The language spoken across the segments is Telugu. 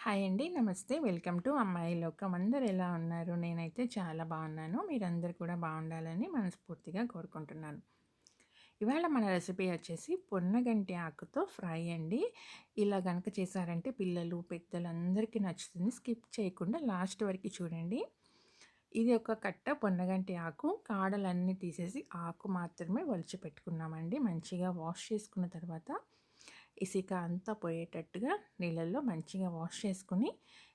హాయ్ అండి. నమస్తే. వెల్కమ్ టు అమ్మాయి లోకం. అందరూ ఎలా ఉన్నారు? నేనైతే చాలా బాగున్నాను. మీరందరూ కూడా బాగుండాలని మనస్ఫూర్తిగా కోరుకుంటున్నాను. ఇవాళ మన రెసిపీ వచ్చేసి పొన్నగంటి ఆకుతో ఫ్రై అండి. ఇలా గనక చేశారంటే పిల్లలు, పెద్దలందరికీ నచ్చుతుంది. స్కిప్ చేయకుండా లాస్ట్ వరకు చూడండి. ఇది ఒక కట్ట పొన్నగంటి ఆకు. కాడలన్నీ తీసేసి ఆకు మాత్రమే ఒలిచిపెట్టుకున్నామండి. మంచిగా వాష్ చేసుకున్న తర్వాత ఇసిక అంతా పోయేటట్టుగా నీళ్ళల్లో మంచిగా వాష్ చేసుకొని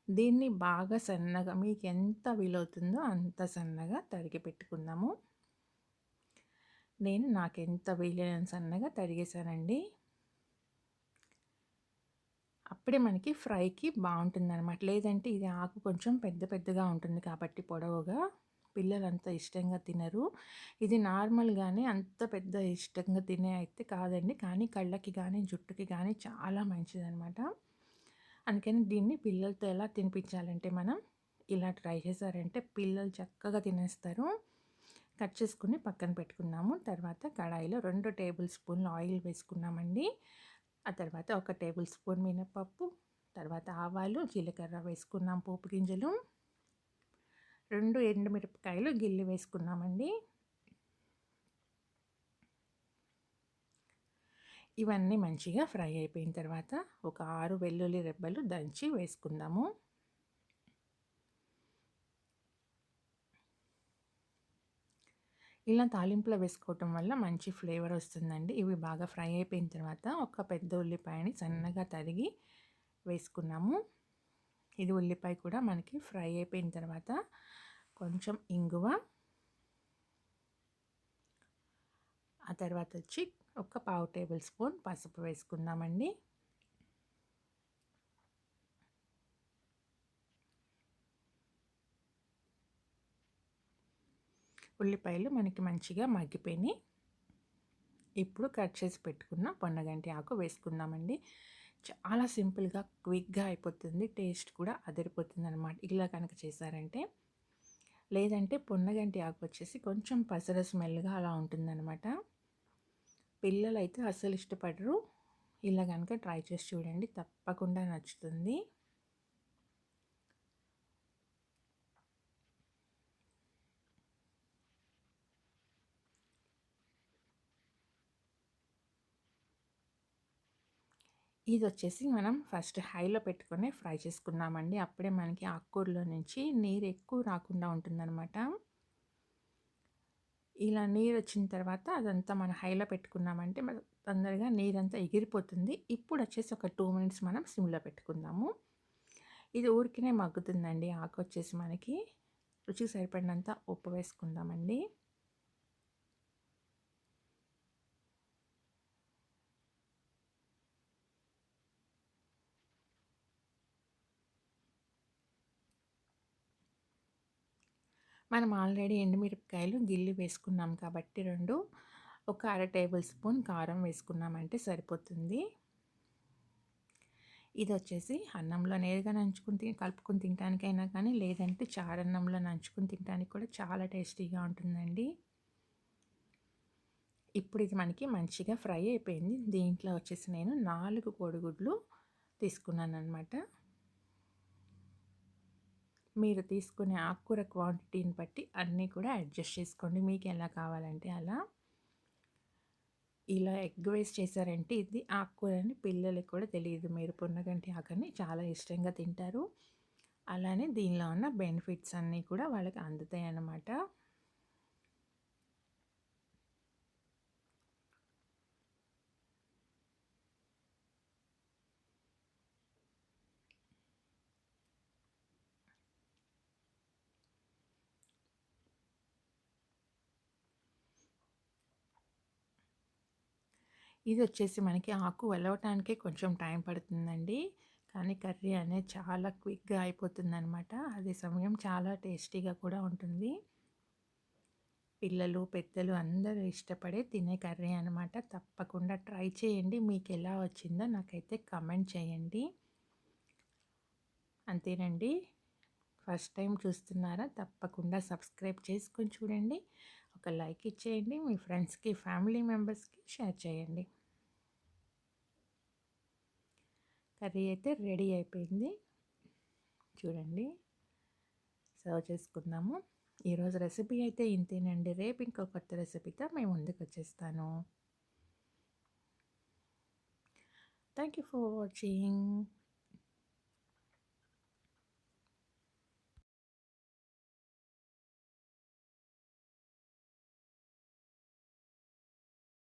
దీన్ని బాగా సన్నగా మీకు ఎంత వీలవుతుందో అంత సన్నగా తరిగి పెట్టుకుందాము. నేను నాకెంత వీలైనంత సన్నగా తరిగేశానండి. అప్పుడే మనకి ఫ్రైకి బాగుంటుందన్నమాట. లేదంటే ఇది ఆకు కొంచెం పెద్ద పెద్దగా ఉంటుంది కాబట్టి పొడవుగా పిల్లలంతా ఇష్టంగా తినరు. ఇది నార్మల్‌గానే అంత పెద్ద ఇష్టంగా తినే అయితే కాదండి. కానీ కళ్ళకి గానీ, జుట్టుకి గానీ చాలా మంచిదనమాట. అందుకని దీన్ని పిల్లలతో ఎలా తినిపించాలంటే మనం ఇలా ట్రై చేశారంటే పిల్లలు చక్కగా తినేస్తారు. కట్ చేసుకొని పక్కన పెట్టుకున్నాము. తర్వాత కడాయిలో 2 టేబుల్ స్పూన్లు ఆయిల్ వేసుకున్నామండి. ఆ తర్వాత 1 టేబుల్ స్పూన్ మినపప్పు, తర్వాత ఆవాలు, జీలకర్ర వేసుకున్నాం పోపు గింజలు. 2 ఎండుమిరపకాయలు గిల్లి వేసుకున్నామండి. ఇవన్నీ మంచిగా ఫ్రై అయిపోయిన తర్వాత ఒక 6 వెల్లుల్లి రెబ్బలు దంచి వేసుకుందాము. ఇలా తాలింపులో వేసుకోవటం వల్ల మంచి ఫ్లేవర్ వస్తుందండి. ఇవి బాగా ఫ్రై అయిపోయిన తర్వాత ఒక పెద్ద ఉల్లిపాయని సన్నగా తరిగి వేసుకున్నాము. ఇది ఉల్లిపాయ కూడా మనకి ఫ్రై అయిపోయిన తర్వాత కొంచెం ఇంగువ, ఆ తర్వాత వచ్చి ఒక పావు టేబుల్ స్పూన్ పసుపు వేసుకుందామండి. ఉల్లిపాయలు మనకి మంచిగా మగ్గిపోయినాయి. ఇప్పుడు కట్ చేసి పెట్టుకున్న పొన్నగంటి ఆకు వేసుకుందామండి. చాలా సింపుల్గా క్విక్గా అయిపోతుంది. టేస్ట్ కూడా అదిరిపోతుంది అనమాట ఇలా కనుక చేశారంటే. లేదంటే పొన్నగంటి ఆకు వచ్చేసి కొంచెం పసర స్మెల్గా అలా ఉంటుందన్నమాట. పిల్లలైతే అస్సలు ఇష్టపడరు. ఇలా కనుక ట్రై చేసి చూడండి, తప్పకుండా నచ్చుతుంది. ఇది వచ్చేసి మనం ఫస్ట్ హైలో పెట్టుకొని ఫ్రై చేసుకున్నామండి. అప్పుడే మనకి ఆకుకూరలో నుంచి నీరు ఎక్కువ రాకుండా ఉంటుందన్నమాట. ఇలా నీరు వచ్చిన తర్వాత అదంతా మనం హైలో పెట్టుకున్నామంటే తొందరగా నీరంతా ఎగిరిపోతుంది. ఇప్పుడు వచ్చేసి ఒక 2 మినిట్స్ మనం సిమ్లో పెట్టుకుందాము. ఇది ఊరికనే మగ్గుతుందండి. ఆకు వచ్చేసి మనకి రుచికి సరిపడినంత ఉప్పు వేసుకుందామండి. మనం ఆల్రెడీ ఎండుమిరపకాయలు గిల్లి వేసుకున్నాం కాబట్టి 2 ఒక అర టేబుల్ స్పూన్ కారం వేసుకున్నామంటే సరిపోతుంది. ఇది వచ్చేసి అన్నంలో నేరుగా నంచుకుని కలుపుకొని తినడానికైనా కానీ, లేదంటే చారన్నంలో నంచుకుని తినడానికి కూడా చాలా టేస్టీగా ఉంటుందండి. ఇప్పుడు ఇది మనకి మంచిగా ఫ్రై అయిపోయింది. దీంట్లో వచ్చేసి నేను 4 కోడిగుడ్లు తీసుకున్నానన్నమాట. మీరు తీసుకునే ఆకుకూర క్వాంటిటీని బట్టి అన్నీ కూడా అడ్జస్ట్ చేసుకోండి. మీకు ఎలా కావాలంటే అలా. ఇలా ఎగ్ వేసి చేశారంటే ఇది ఆకుకూరని పిల్లలకి కూడా తెలియదు. మీరు పొన్నగంటి ఆకుని చాలా ఇష్టంగా తింటారు. అలానే దీనిలో ఉన్న బెనిఫిట్స్ అన్నీ కూడా వాళ్ళకి అందుతాయి అన్నమాట. ఇది వచ్చేసి మనకి ఆకు ఒలవటానికే కొంచెం టైం పడుతుందండి. కానీ కర్రీ అనేది చాలా క్విక్‌గా అయిపోతుందనమాట. అదే సమయం చాలా టేస్టీగా కూడా ఉంటుంది. పిల్లలు, పెద్దలు అందరూ ఇష్టపడే తినే కర్రీ అనమాట. తప్పకుండా ట్రై చేయండి. మీకెలా వచ్చిందో నాకైతే కామెంట్ చేయండి. అంతేనండి. ఫస్ట్ టైం చూస్తున్నారా? తప్పకుండా సబ్స్క్రైబ్ చేసుకొని చూడండి. ఒక లైక్ ఇచ్చేయండి. మీ ఫ్రెండ్స్‌కి, ఫ్యామిలీ మెంబర్స్‌కి షేర్ చేయండి. కర్రీ అయితే రెడీ అయిపోయింది. చూడండి సర్వ్ చేసుకుందాము. ఈరోజు రెసిపీ అయితే ఇంతేనండి. రేపు ఇంకో కొత్త రెసిపీతో మేము ముందుకు వచ్చేస్తాను. Thank you for watching.